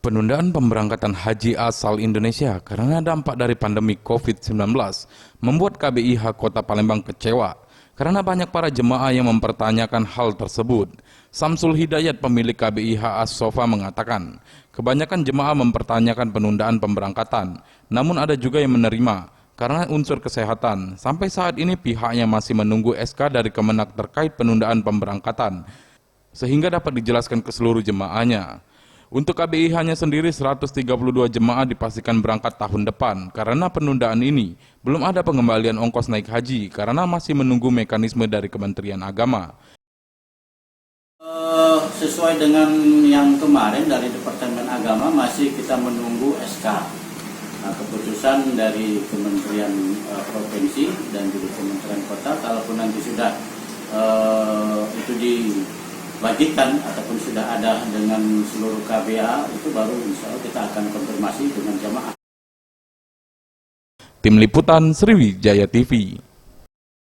Penundaan pemberangkatan haji asal Indonesia karena dampak dari pandemi COVID-19 membuat KBIH Kota Palembang kecewa karena banyak para jemaah yang mempertanyakan hal tersebut. Samsul Hidayat, pemilik KBIH As-Sofa, mengatakan, kebanyakan jemaah mempertanyakan penundaan pemberangkatan, namun ada juga yang menerima karena unsur kesehatan. Sampai saat ini pihaknya masih menunggu SK dari Kemenak terkait penundaan pemberangkatan, sehingga dapat dijelaskan ke seluruh jemaahnya. Untuk KBIH-nya sendiri 132 jemaah dipastikan berangkat tahun depan. Karena penundaan ini, belum ada pengembalian ongkos naik haji karena masih menunggu mekanisme dari Kementerian Agama. Sesuai dengan yang kemarin dari Departemen Agama, masih kita menunggu SK. Nah, keputusan dari Kementerian Provinsi dan juga Kementerian Kota, kalaupun nanti sudah itu dibagikan ataupun sudah ada dengan seluruh KBA, itu baru insya Allah kita akan konfirmasi dengan jamaah. Tim Liputan Sriwijaya TV.